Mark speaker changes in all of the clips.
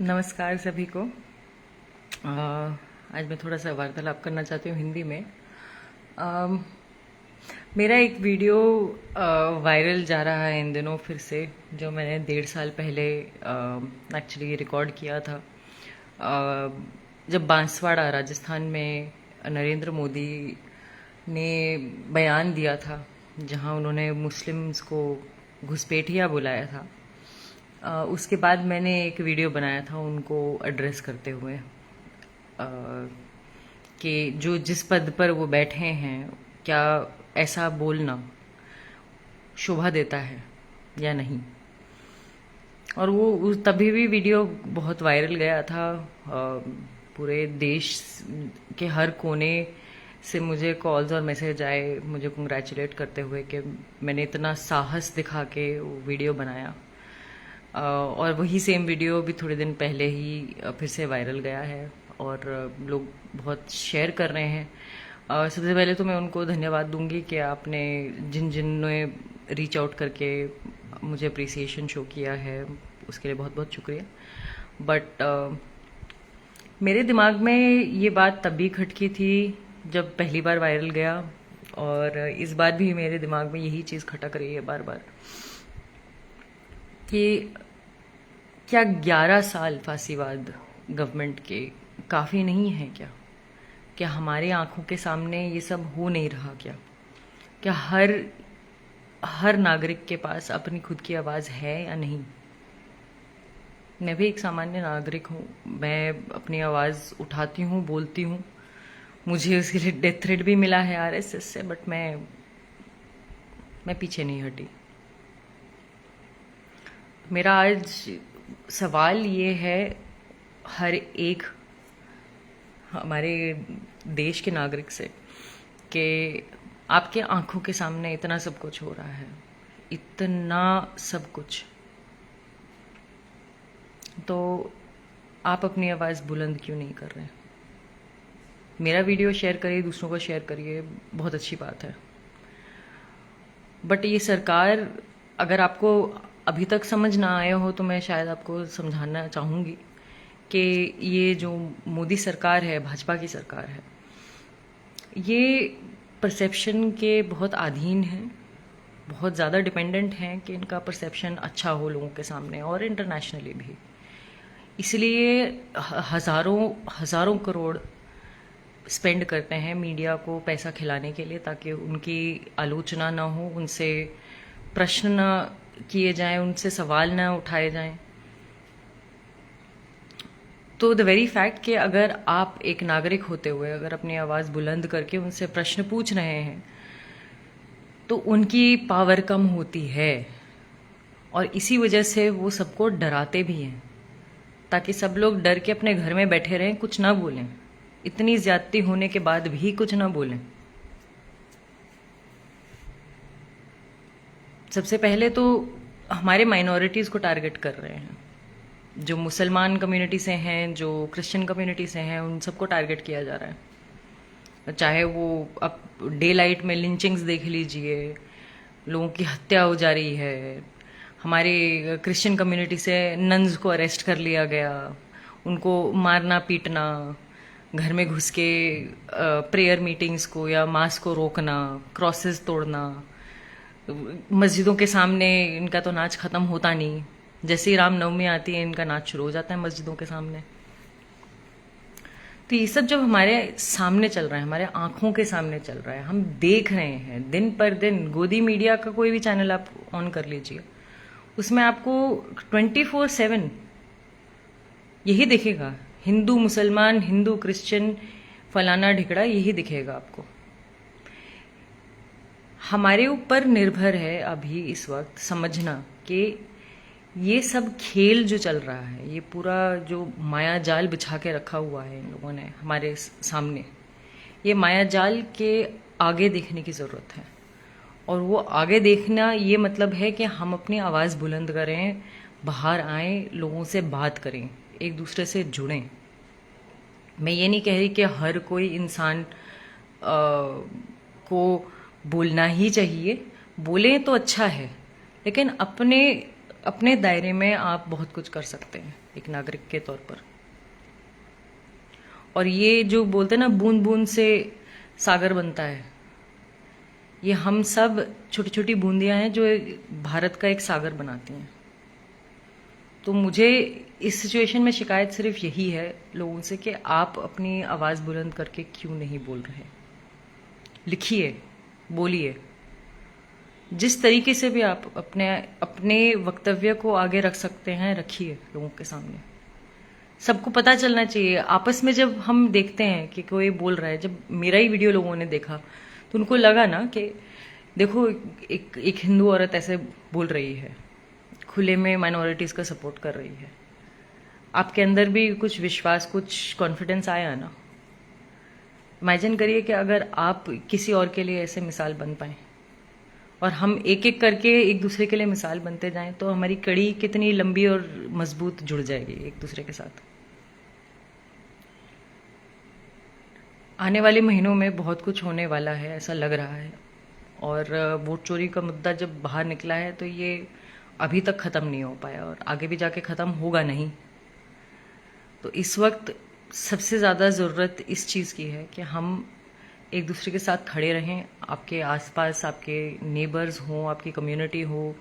Speaker 1: नमस्कार सभी को। आज मैं थोड़ा सा वार्तालाप करना चाहती हूँ हिंदी में। अ, मेरा एक वीडियो वायरल जा रहा है इन दिनों फिर से, जो मैंने 1.5 साल पहले एक्चुअली रिकॉर्ड किया था। जब बांसवाड़ा राजस्थान में नरेंद्र मोदी ने बयान दिया था, जहां उन्होंने मुस्लिम्स को घुसपैठिया बुलाया था। उसके बाद मैंने एक वीडियो बनाया था उनको एड्रेस करते हुए, कि जो जिस पद पर वो बैठे हैं, क्या ऐसा बोलना शोभा देता है या नहीं। और वो तभी भी वीडियो बहुत वायरल गया था। पूरे देश के हर कोने से मुझे कॉल्स और मैसेज आए मुझे कंग्रेचुलेट करते हुए कि मैंने इतना साहस दिखा के वो वीडियो बनाया। और वही सेम वीडियो भी थोड़े दिन पहले ही फिर से वायरल गया है और लोग बहुत शेयर कर रहे हैं। सबसे पहले तो मैं उनको धन्यवाद दूंगी कि आपने जिन जिन ने रीच आउट करके मुझे अप्रिसिएशन शो किया है, उसके लिए बहुत बहुत शुक्रिया। बट मेरे दिमाग में ये बात तभी खटकी थी जब पहली बार वायरल गया, और इस बार भी मेरे दिमाग में यही चीज़ खटक रही है बार बार कि क्या 11 साल फांसीवाद गवर्नमेंट के काफ़ी नहीं है क्या? क्या हमारे आंखों के सामने ये सब हो नहीं रहा क्या? क्या हर नागरिक के पास अपनी खुद की आवाज़ है या नहीं? मैं भी एक सामान्य नागरिक हूँ, मैं अपनी आवाज़ उठाती हूँ, बोलती हूँ। मुझे उसके लिए डेथ थ्रेट भी मिला है आरएसएस से, बट मैं पीछे नहीं हटी। मेरा आज सवाल ये है हर एक हमारे देश के नागरिक से कि आपके आंखों के सामने इतना सब कुछ हो रहा है, इतना सब कुछ, तो आप अपनी आवाज़ बुलंद क्यों नहीं कर रहे? मेरा वीडियो शेयर करिए, दूसरों को शेयर करिए, बहुत अच्छी बात है। बट ये सरकार, अगर आपको अभी तक समझ ना आया हो तो मैं शायद आपको समझाना चाहूँगी कि ये जो मोदी सरकार है, भाजपा की सरकार है, ये परसेप्शन के बहुत अधीन है, बहुत ज़्यादा डिपेंडेंट हैं कि इनका परसेप्शन अच्छा हो लोगों के सामने और इंटरनेशनली भी। इसलिए हज़ारों हज़ारों करोड़ स्पेंड करते हैं मीडिया को पैसा खिलाने के लिए, ताकि उनकी आलोचना ना हो, उनसे प्रश्न न किए जाएं, उनसे सवाल न उठाए जाएं। तो द वेरी फैक्ट कि अगर आप एक नागरिक होते हुए अगर अपनी आवाज़ बुलंद करके उनसे प्रश्न पूछ रहे हैं तो उनकी पावर कम होती है, और इसी वजह से वो सबको डराते भी हैं, ताकि सब लोग डर के अपने घर में बैठे रहें, कुछ ना बोलें, इतनी ज्यादती होने के बाद भी कुछ ना बोलें। सबसे पहले तो हमारे माइनॉरिटीज़ को टारगेट कर रहे हैं, जो मुसलमान कम्युनिटी से हैं, जो क्रिश्चियन कम्युनिटी से हैं, उन सबको टारगेट किया जा रहा है। चाहे वो अब डे लाइट में लिंचिंग्स देख लीजिए, लोगों की हत्या हो जा रही है। हमारे क्रिश्चियन कम्युनिटी से नन्स को अरेस्ट कर लिया गया, उनको मारना पीटना, घर में घुस के प्रेयर मीटिंग्स को या मास को रोकना, क्रॉसेस तोड़ना, मस्जिदों के सामने इनका तो नाच खत्म होता नहीं, जैसे ही रामनवमी आती है इनका नाच शुरू हो जाता है मस्जिदों के सामने। तो ये सब जब हमारे सामने चल रहा है, हमारे आंखों के सामने चल रहा है, हम देख रहे हैं दिन पर दिन। गोदी मीडिया का कोई भी चैनल आप ऑन कर लीजिए, उसमें आपको 24/7 यही दिखेगा, हिंदू मुसलमान, हिंदू क्रिश्चियन, फलाना ढिकड़ा, यही दिखेगा आपको। हमारे ऊपर निर्भर है अभी इस वक्त समझना कि ये सब खेल जो चल रहा है, ये पूरा जो माया जाल बिछा के रखा हुआ है इन लोगों ने हमारे सामने, ये माया जाल के आगे देखने की ज़रूरत है। और वो आगे देखना ये मतलब है कि हम अपनी आवाज़ बुलंद करें, बाहर आएं, लोगों से बात करें, एक दूसरे से जुड़ें। मैं ये नहीं कह रही कि हर कोई इंसान को बोलना ही चाहिए, बोलें तो अच्छा है, लेकिन अपने अपने दायरे में आप बहुत कुछ कर सकते हैं एक नागरिक के तौर पर। और ये जो बोलते हैं ना बूंद बूंद से सागर बनता है, ये हम सब छोटी छोटी बूंदियां हैं जो भारत का एक सागर बनाती हैं। तो मुझे इस सिचुएशन में शिकायत सिर्फ यही है लोगों से कि आप अपनी आवाज़ बुलंद करके क्यों नहीं बोल रहे। लिखिए, बोलिए, जिस तरीके से भी आप अपने अपने वक्तव्य को आगे रख सकते हैं रखिए लोगों के सामने। सबको पता चलना चाहिए। आपस में जब हम देखते हैं कि कोई बोल रहा है, जब मेरा ही वीडियो लोगों ने देखा तो उनको लगा ना कि देखो एक हिंदू औरत ऐसे बोल रही है, खुले में माइनॉरिटीज का सपोर्ट कर रही है, आपके अंदर भी कुछ विश्वास, कुछ कॉन्फिडेंस आया ना। इमेजिन करिए कि अगर आप किसी और के लिए ऐसे मिसाल बन पाए और हम एक एक करके एक दूसरे के लिए मिसाल बनते जाएं तो हमारी कड़ी कितनी लंबी और मजबूत जुड़ जाएगी एक दूसरे के साथ। आने वाले महीनों में बहुत कुछ होने वाला है ऐसा लग रहा है। और वोट चोरी का मुद्दा जब बाहर निकला है तो ये अभी तक ख़त्म नहीं हो पाया और आगे भी जाके ख़त्म होगा नहीं। तो इस वक्त सबसे ज़्यादा ज़रूरत इस चीज़ की है कि हम एक दूसरे के साथ खड़े रहें। आपके आसपास आपके नेबर्स हों, आपकी कम्युनिटी हो,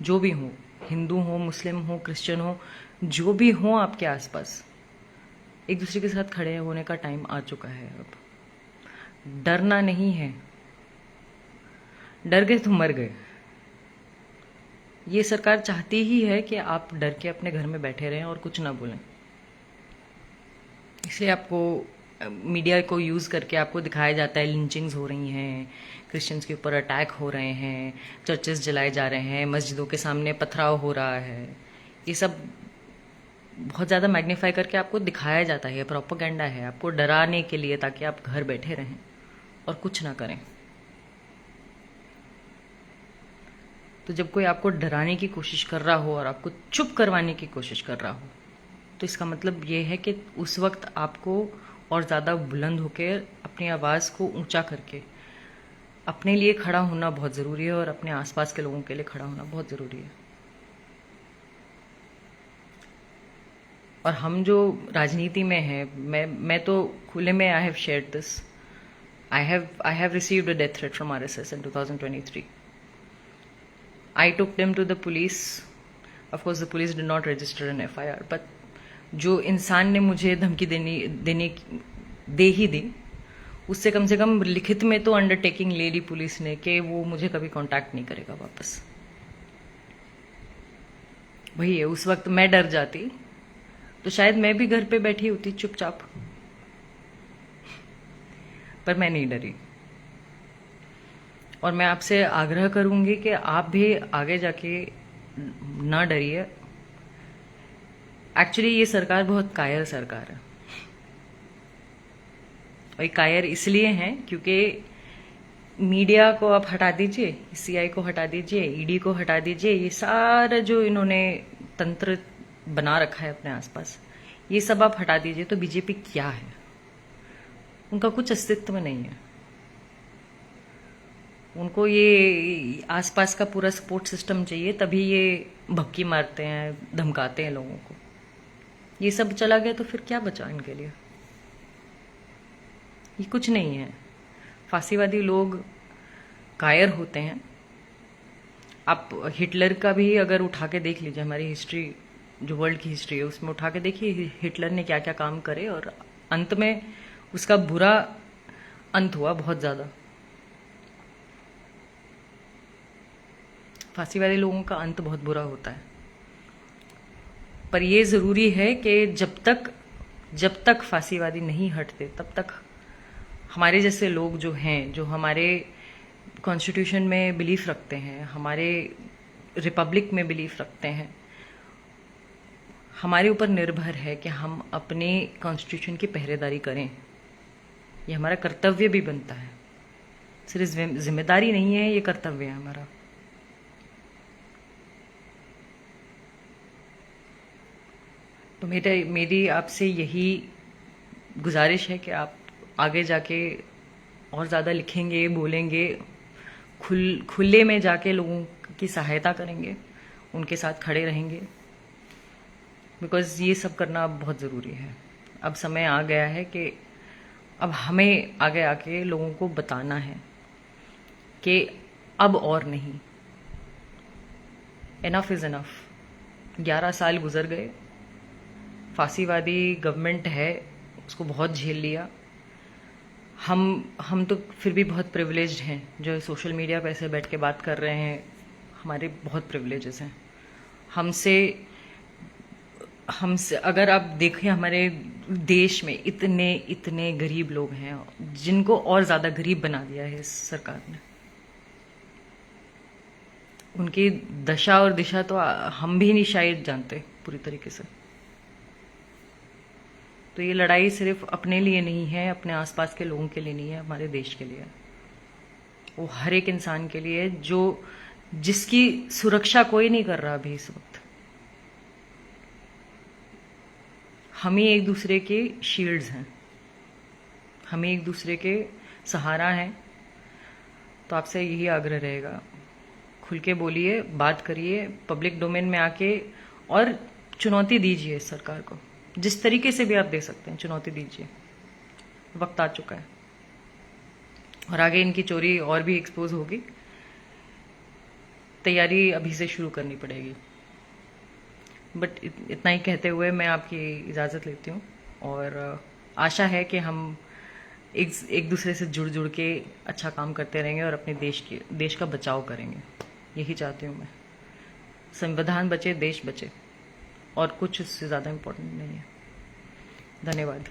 Speaker 1: जो भी हो, हिंदू हो, मुस्लिम हो, क्रिश्चियन हो, जो भी हो आपके आसपास, एक दूसरे के साथ खड़े होने का टाइम आ चुका है। अब डरना नहीं है, डर गए तो मर गए। ये सरकार चाहती ही है कि आप डर के अपने घर में बैठे रहें और कुछ ना बोलें। इसलिए आपको मीडिया को यूज़ करके आपको दिखाया जाता है लिंचिंग्स हो रही हैं, क्रिश्चियंस के ऊपर अटैक हो रहे हैं, चर्चेस जलाए जा रहे हैं, मस्जिदों के सामने पथराव हो रहा है। ये सब बहुत ज़्यादा मैग्नीफाई करके आपको दिखाया जाता है, प्रोपेगेंडा है आपको डराने के लिए, ताकि आप घर बैठे रहें और कुछ ना करें। तो जब कोई आपको डराने की कोशिश कर रहा हो और आपको चुप करवाने की कोशिश कर रहा हो तो इसका मतलब ये है कि उस वक्त आपको और ज़्यादा बुलंद होकर अपनी आवाज़ को ऊंचा करके अपने लिए खड़ा होना बहुत ज़रूरी है और अपने आसपास के लोगों के लिए खड़ा होना बहुत ज़रूरी है। और हम जो राजनीति में हैं, मैं तो खुले में I have shared this, I have received a death threat from RSS in 2023. I took them to the police. Of course, the police did not register an FIR. But जो इंसान ने मुझे धमकी दे ही दी, उससे कम से कम लिखित में तो अंडरटेकिंग ले ली पुलिस ने कि वो मुझे कभी कांटेक्ट नहीं करेगा वापस। वही है, उस वक्त मैं डर जाती तो शायद मैं भी घर पे बैठी होती चुपचाप, पर मैं नहीं डरी। और मैं आपसे आग्रह करूंगी कि आप भी आगे जाके ना डरिए। एक्चुअली ये सरकार बहुत कायर सरकार है, और ये कायर इसलिए है क्योंकि मीडिया को आप हटा दीजिए, सीआई को हटा दीजिए, ईडी को हटा दीजिए, ये सारा जो इन्होंने तंत्र बना रखा है अपने आसपास, ये सब आप हटा दीजिए तो बीजेपी क्या है? उनका कुछ अस्तित्व नहीं है। उनको ये आसपास का पूरा सपोर्ट सिस्टम चाहिए, तभी ये भक्की मारते हैं, धमकाते हैं लोगों को। ये सब चला गया तो फिर क्या बचा इनके लिए? ये कुछ नहीं है। फांसीवादी लोग कायर होते हैं। आप हिटलर का भी अगर उठा के देख लीजिए, हमारी हिस्ट्री जो वर्ल्ड की हिस्ट्री है उसमें उठा के देखिए हिटलर ने क्या क्या काम करे, और अंत में उसका बुरा अंत हुआ बहुत ज़्यादा। फांसीवादी लोगों का अंत बहुत बुरा होता है। पर यह ज़रूरी है कि जब तक फांसीवादी नहीं हटते तब तक हमारे जैसे लोग जो हैं, जो हमारे कॉन्स्टिट्यूशन में बिलीफ रखते हैं, हमारे रिपब्लिक में बिलीफ रखते हैं, हमारे ऊपर निर्भर है कि हम अपने कॉन्स्टिट्यूशन की पहरेदारी करें। ये हमारा कर्तव्य भी बनता है, सिर्फ जिम्मेदारी नहीं है, ये कर्तव्य है हमारा। तो मेरी आपसे यही गुजारिश है कि आप आगे जाके और ज़्यादा लिखेंगे, बोलेंगे, खुले में जाके लोगों की सहायता करेंगे, उनके साथ खड़े रहेंगे, बिकॉज ये सब करना अब बहुत ज़रूरी है। अब समय आ गया है कि अब हमें आगे आके लोगों को बताना है कि अब और नहीं, इनफ इज़ इनफ। 11 साल गुजर गए, फांसीवादी गवर्नमेंट है, उसको बहुत झेल लिया। हम तो फिर भी बहुत प्रिविलेज्ड हैं, जो सोशल मीडिया पे ऐसे बैठ के बात कर रहे हैं, हमारे बहुत प्रिविलेजेस हैं। हमसे अगर आप देखें, हमारे देश में इतने इतने गरीब लोग हैं जिनको और ज़्यादा गरीब बना दिया है इस सरकार ने। उनकी दशा और दिशा तो हम भी नहीं शायद जानते पूरी तरीके से। तो ये लड़ाई सिर्फ अपने लिए नहीं है, अपने आसपास के लोगों के लिए नहीं है, हमारे देश के लिए है। वो हर एक इंसान के लिए जो जिसकी सुरक्षा कोई नहीं कर रहा अभी इस वक्त। हम ही एक दूसरे के शील्ड्स हैं, हम ही एक दूसरे के सहारा हैं। तो आपसे यही आग्रह रहेगा, खुल के बोलिए, बात करिए, पब्लिक डोमेन में आके और चुनौती दीजिए सरकार को। जिस तरीके से भी आप दे सकते हैं चुनौती दीजिए, वक्त आ चुका है। और आगे इनकी चोरी और भी एक्सपोज होगी, तैयारी अभी से शुरू करनी पड़ेगी। बट इतना ही कहते हुए मैं आपकी इजाज़त लेती हूँ, और आशा है कि हम एक दूसरे से जुड़ जुड़ के अच्छा काम करते रहेंगे और अपने देश का बचाव करेंगे। यही चाहती हूँ मैं। संविधान बचे, देश बचे, और कुछ उससे ज़्यादा इम्पोर्टेंट नहीं है। धन्यवाद।